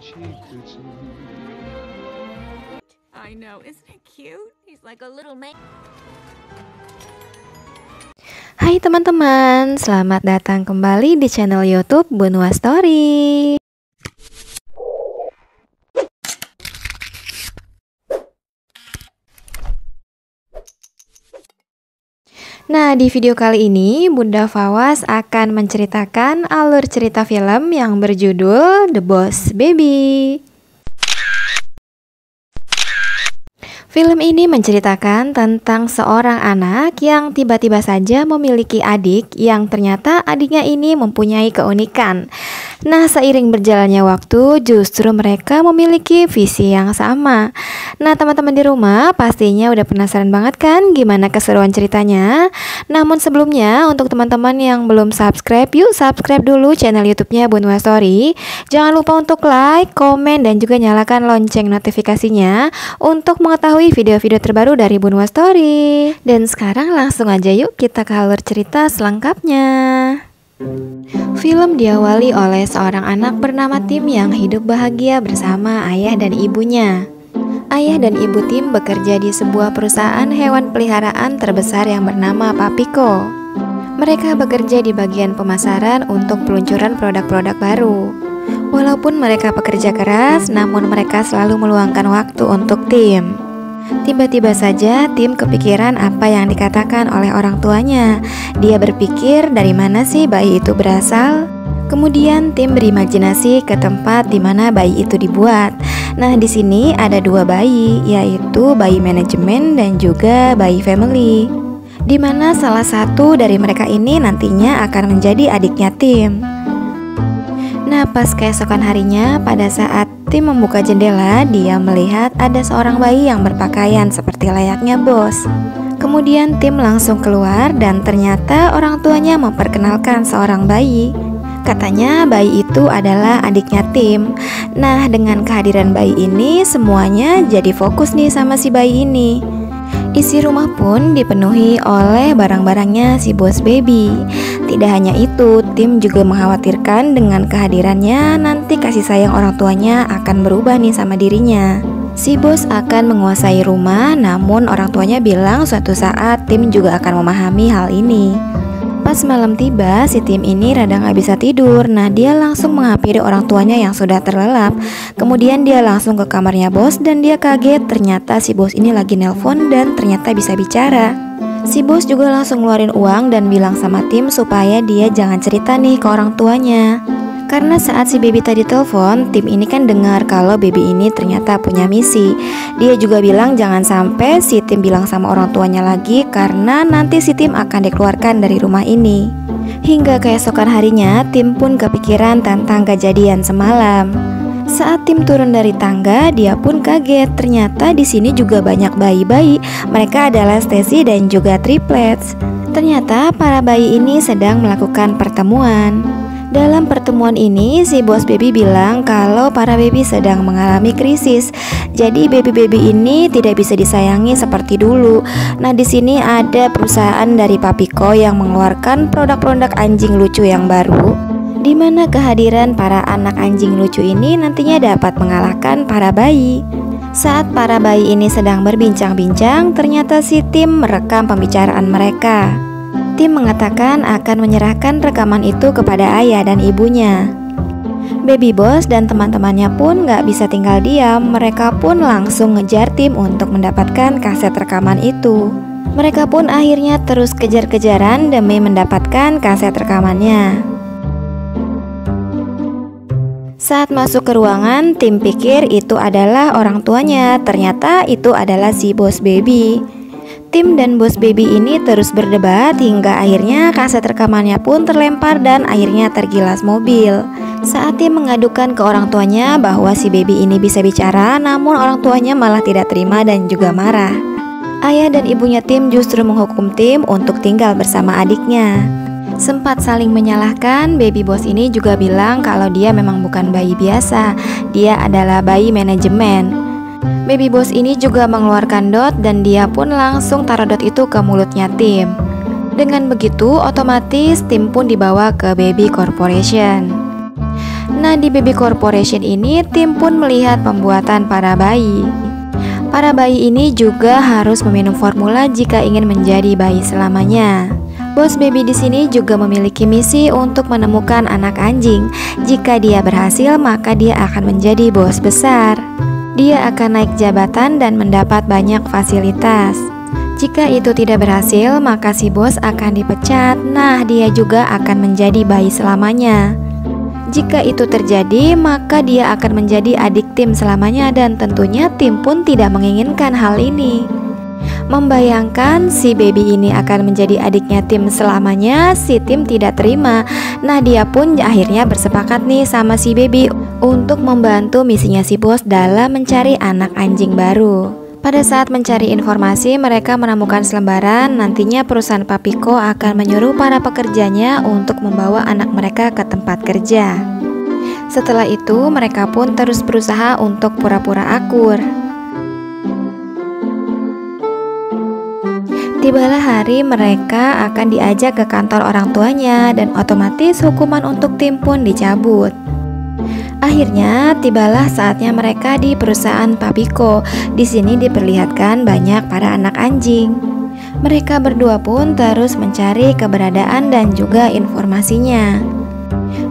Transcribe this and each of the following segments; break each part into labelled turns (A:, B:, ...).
A: I know, isn't it cute? He's like a little man.
B: Hai teman-teman, selamat datang kembali di channel YouTube Bunwa Story. Nah, di video kali ini Bunda Fawaz akan menceritakan alur cerita film yang berjudul The Boss Baby. Film ini menceritakan tentang seorang anak yang tiba-tiba saja memiliki adik yang ternyata adiknya ini mempunyai keunikan. Nah, seiring berjalannya waktu, justru mereka memiliki visi yang sama. Nah, teman-teman di rumah pastinya udah penasaran banget kan gimana keseruan ceritanya? Namun sebelumnya, untuk teman-teman yang belum subscribe, yuk subscribe dulu channel YouTube-nya Bunwa Story. Jangan lupa untuk like, komen, dan juga nyalakan lonceng notifikasinya untuk mengetahui video-video terbaru dari Bunwa Story. Dan sekarang langsung aja yuk kita ke alur cerita selengkapnya. Film diawali oleh seorang anak bernama Tim yang hidup bahagia bersama ayah dan ibunya. Ayah dan ibu Tim bekerja di sebuah perusahaan hewan peliharaan terbesar yang bernama Papiko. Mereka bekerja di bagian pemasaran untuk peluncuran produk-produk baru. Walaupun mereka pekerja keras, namun mereka selalu meluangkan waktu untuk Tim. Tiba-tiba saja Tim kepikiran apa yang dikatakan oleh orang tuanya. Dia berpikir dari mana sih bayi itu berasal? Kemudian Tim berimajinasi ke tempat di mana bayi itu dibuat. Nah, di sini ada dua bayi, yaitu bayi manajemen dan juga bayi family. Di mana salah satu dari mereka ini nantinya akan menjadi adiknya Tim. Nah, pas keesokan harinya, pada saat Tim membuka jendela, dia melihat ada seorang bayi yang berpakaian seperti layaknya bos. Kemudian Tim langsung keluar dan ternyata orang tuanya memperkenalkan seorang bayi. Katanya bayi itu adalah adiknya Tim. Nah, dengan kehadiran bayi ini, semuanya jadi fokus nih sama si bayi ini. Isi rumah pun dipenuhi oleh barang-barangnya si Boss Baby. Tidak hanya itu, Tim juga mengkhawatirkan dengan kehadirannya nanti kasih sayang orang tuanya akan berubah nih sama dirinya. Si bos akan menguasai rumah, namun orang tuanya bilang suatu saat Tim juga akan memahami hal ini. Pas malam tiba, si Tim ini rada gak bisa tidur. Nah, dia langsung menghampiri orang tuanya yang sudah terlelap. Kemudian dia langsung ke kamarnya bos dan dia kaget ternyata si bos ini lagi nelpon dan ternyata bisa bicara. Si bos juga langsung ngeluarin uang dan bilang sama Tim supaya dia jangan cerita nih ke orang tuanya. Karena saat si baby tadi telepon, Tim ini kan dengar kalau baby ini ternyata punya misi. Dia juga bilang jangan sampai si Tim bilang sama orang tuanya lagi, karena nanti si Tim akan dikeluarkan dari rumah ini. Hingga keesokan harinya, Tim pun kepikiran tentang kejadian semalam. Saat Tim turun dari tangga, dia pun kaget. Ternyata di sini juga banyak bayi-bayi. Mereka adalah Stacy dan juga triplets. Ternyata para bayi ini sedang melakukan pertemuan. Dalam pertemuan ini, si Boss Baby bilang kalau para baby sedang mengalami krisis. Jadi baby-baby ini tidak bisa disayangi seperti dulu. Nah, di sini ada perusahaan dari Papiko yang mengeluarkan produk-produk anjing lucu yang baru, di mana kehadiran para anak anjing lucu ini nantinya dapat mengalahkan para bayi. Saat para bayi ini sedang berbincang-bincang, ternyata si Tim merekam pembicaraan mereka. Tim mengatakan akan menyerahkan rekaman itu kepada ayah dan ibunya. Baby Boss dan teman-temannya pun gak bisa tinggal diam. Mereka pun langsung ngejar Tim untuk mendapatkan kaset rekaman itu. Mereka pun akhirnya terus kejar-kejaran demi mendapatkan kaset rekamannya. Saat masuk ke ruangan, Tim pikir itu adalah orang tuanya. Ternyata itu adalah si Boss Baby. Tim dan Boss Baby ini terus berdebat hingga akhirnya kaset rekamannya pun terlempar dan akhirnya tergilas mobil. Saat Tim mengadukan ke orang tuanya bahwa si baby ini bisa bicara, namun orang tuanya malah tidak terima dan juga marah. Ayah dan ibunya Tim justru menghukum Tim untuk tinggal bersama adiknya. Sempat saling menyalahkan, Baby Boss ini juga bilang kalau dia memang bukan bayi biasa, dia adalah bayi manajemen. Baby Boss ini juga mengeluarkan dot dan dia pun langsung taruh dot itu ke mulutnya Tim. Dengan begitu otomatis Tim pun dibawa ke Baby Corporation. Nah, di Baby Corporation ini tim pun melihat pembuatan para bayi. Para bayi ini juga harus meminum formula jika ingin menjadi bayi selamanya. Bos baby di sini juga memiliki misi untuk menemukan anak anjing. Jika dia berhasil, maka dia akan menjadi bos besar. Dia akan naik jabatan dan mendapat banyak fasilitas. Jika itu tidak berhasil, maka si bos akan dipecat. Nah, dia juga akan menjadi bayi selamanya. Jika itu terjadi, maka dia akan menjadi adik tim selamanya dan tentunya tim pun tidak menginginkan hal ini. Membayangkan si baby ini akan menjadi adiknya tim selamanya, si tim tidak terima. Nah, dia pun akhirnya bersepakat nih sama si baby untuk membantu misinya si bos dalam mencari anak anjing baru. Pada saat mencari informasi, mereka menemukan selembaran. Nantinya perusahaan Papiko akan menyuruh para pekerjanya untuk membawa anak mereka ke tempat kerja. Setelah itu, mereka pun terus berusaha untuk pura-pura akur. Tibalah hari mereka akan diajak ke kantor orang tuanya dan otomatis hukuman untuk tim pun dicabut. Akhirnya tibalah saatnya mereka di perusahaan Papiko. Di sini diperlihatkan banyak para anak anjing. Mereka berdua pun terus mencari keberadaan dan juga informasinya.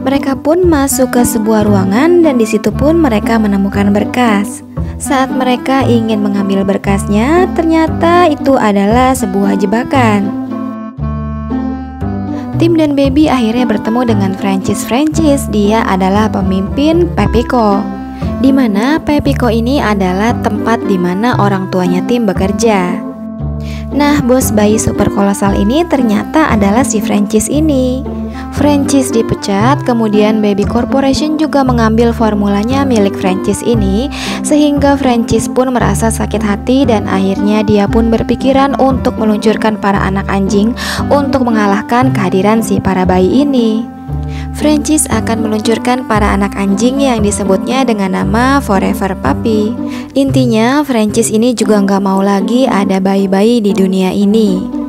B: Mereka pun masuk ke sebuah ruangan dan di situ pun mereka menemukan berkas. Saat mereka ingin mengambil berkasnya, ternyata itu adalah sebuah jebakan. Tim dan Baby akhirnya bertemu dengan Francis. Dia adalah pemimpin Papiko, di mana Papiko ini adalah tempat di mana orang tuanya tim bekerja. Nah, bos bayi super kolosal ini ternyata adalah si Francis ini. Francis dipecat, kemudian Baby Corporation juga mengambil formulanya milik Francis ini, sehingga Francis pun merasa sakit hati dan akhirnya dia pun berpikiran untuk meluncurkan para anak anjing untuk mengalahkan kehadiran si para bayi ini. Francis akan meluncurkan para anak anjing yang disebutnya dengan nama Forever Puppy. Intinya Francis ini juga nggak mau lagi ada bayi-bayi di dunia ini.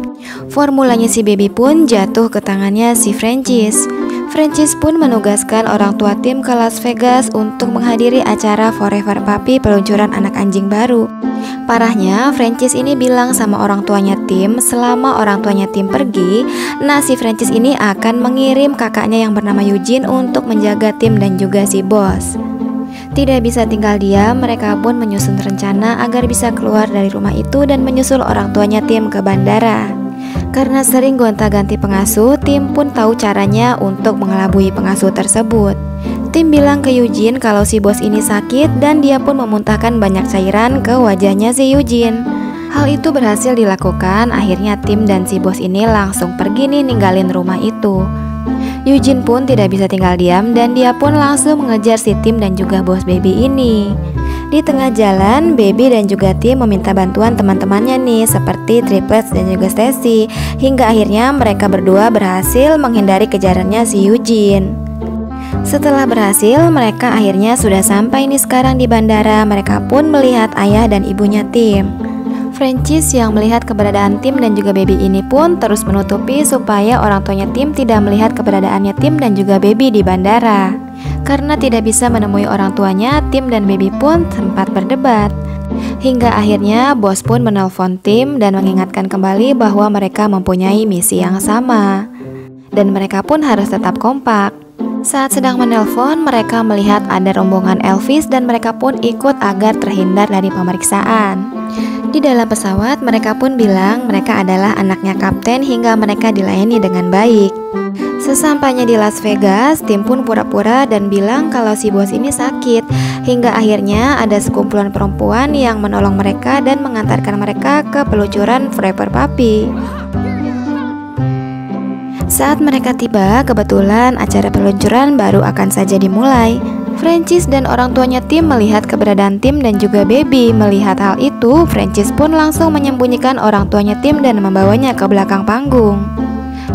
B: Formulanya si Baby pun jatuh ke tangannya si Francis. Francis pun menugaskan orang tua tim ke Las Vegas untuk menghadiri acara Forever Puppy peluncuran anak anjing baru. Parahnya, Francis ini bilang sama orang tuanya tim, selama orang tuanya tim pergi, nah si Francis ini akan mengirim kakaknya yang bernama Eugene untuk menjaga tim dan juga si bos. Tidak bisa tinggal diam, mereka pun menyusun rencana agar bisa keluar dari rumah itu dan menyusul orang tuanya tim ke bandara. Karena sering gonta-ganti pengasuh, tim pun tahu caranya untuk mengelabui pengasuh tersebut. Tim bilang ke Eugene kalau si bos ini sakit dan dia pun memuntahkan banyak cairan ke wajahnya si Eugene. Hal itu berhasil dilakukan, akhirnya tim dan si bos ini langsung pergi nih ninggalin rumah itu. Eugene pun tidak bisa tinggal diam dan dia pun langsung mengejar si tim dan juga bos baby ini. Di tengah jalan, Baby dan juga tim meminta bantuan teman-temannya nih seperti Triplets dan juga Stacy, hingga akhirnya mereka berdua berhasil menghindari kejarannya si Eugene. Setelah berhasil, mereka akhirnya sudah sampai nih sekarang di bandara. Mereka pun melihat ayah dan ibunya tim. Francis yang melihat keberadaan tim dan juga Baby ini pun terus menutupi supaya orang tuanya tim tidak melihat keberadaannya tim dan juga Baby di bandara. Karena tidak bisa menemui orang tuanya, tim dan Baby pun sempat berdebat. Hingga akhirnya bos pun menelpon tim dan mengingatkan kembali bahwa mereka mempunyai misi yang sama dan mereka pun harus tetap kompak. Saat sedang menelpon, mereka melihat ada rombongan Elvis dan mereka pun ikut agar terhindar dari pemeriksaan. Di dalam pesawat, mereka pun bilang mereka adalah anaknya kapten hingga mereka dilayani dengan baik. Sesampainya di Las Vegas, tim pun pura-pura dan bilang kalau si bos ini sakit. Hingga akhirnya ada sekumpulan perempuan yang menolong mereka dan mengantarkan mereka ke peluncuran Forever Puppy. Saat mereka tiba, kebetulan acara peluncuran baru akan saja dimulai. Francis dan orang tuanya tim melihat keberadaan tim dan juga Baby. Melihat hal itu, Francis pun langsung menyembunyikan orang tuanya tim dan membawanya ke belakang panggung.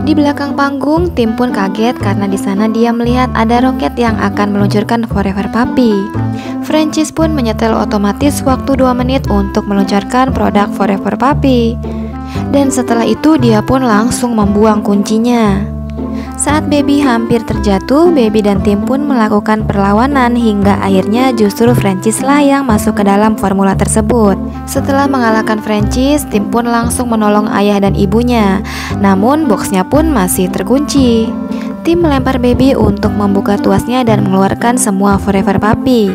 B: Di belakang panggung, tim pun kaget karena di sana dia melihat ada roket yang akan meluncurkan Forever Puppy. Francis pun menyetel otomatis waktu 2 menit untuk meluncurkan produk Forever Puppy. Dan setelah itu dia pun langsung membuang kuncinya. Saat Baby hampir terjatuh, Baby dan Tim pun melakukan perlawanan hingga akhirnya justru Francis lah yang masuk ke dalam formula tersebut. Setelah mengalahkan Francis, Tim pun langsung menolong ayah dan ibunya. Namun boxnya pun masih terkunci. Tim melempar Baby untuk membuka tuasnya dan mengeluarkan semua Forever Puppy.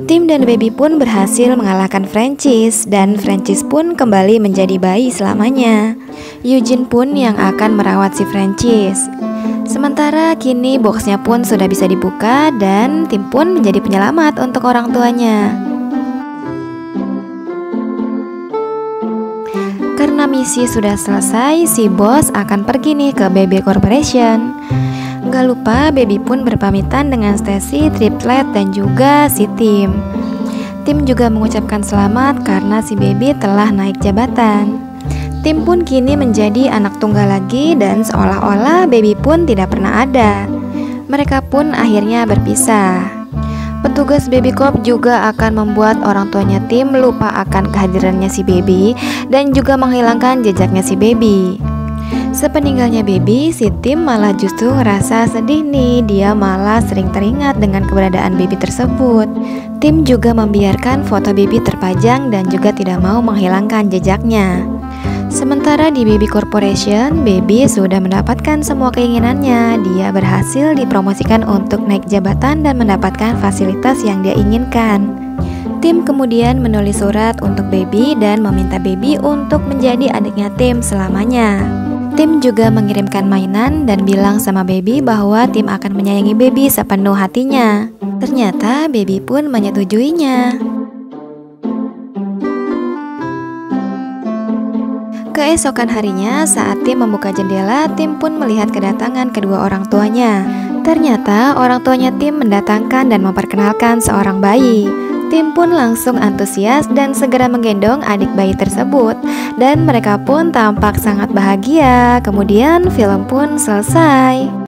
B: Tim dan Baby pun berhasil mengalahkan Francis dan Francis pun kembali menjadi bayi selamanya. Eugene pun yang akan merawat si Francis. Sementara kini boxnya pun sudah bisa dibuka dan Tim pun menjadi penyelamat untuk orang tuanya. Karena misi sudah selesai, si bos akan pergi nih ke BB Corporation. Gak lupa Baby pun berpamitan dengan Stacy, Triplet dan juga si Tim. Tim juga mengucapkan selamat karena si Baby telah naik jabatan. Tim pun kini menjadi anak tunggal lagi dan seolah-olah Baby pun tidak pernah ada. Mereka pun akhirnya berpisah. Petugas Baby Corp juga akan membuat orang tuanya Tim lupa akan kehadirannya si Baby dan juga menghilangkan jejaknya si Baby. Sepeninggalnya Baby, si Tim malah justru ngerasa sedih nih. Dia malah sering teringat dengan keberadaan Baby tersebut. Tim juga membiarkan foto Baby terpajang dan juga tidak mau menghilangkan jejaknya. Sementara di BB Corporation, Baby sudah mendapatkan semua keinginannya. Dia berhasil dipromosikan untuk naik jabatan dan mendapatkan fasilitas yang dia inginkan. Tim kemudian menulis surat untuk Baby dan meminta Baby untuk menjadi adiknya Tim selamanya. Tim juga mengirimkan mainan dan bilang sama Baby bahwa Tim akan menyayangi Baby sepenuh hatinya. Ternyata Baby pun menyetujuinya. Keesokan harinya, saat Tim membuka jendela, Tim pun melihat kedatangan kedua orang tuanya. Ternyata orang tuanya Tim mendatangkan dan memperkenalkan seorang bayi. Tim pun langsung antusias dan segera menggendong adik bayi tersebut. Dan mereka pun tampak sangat bahagia. Kemudian film pun selesai.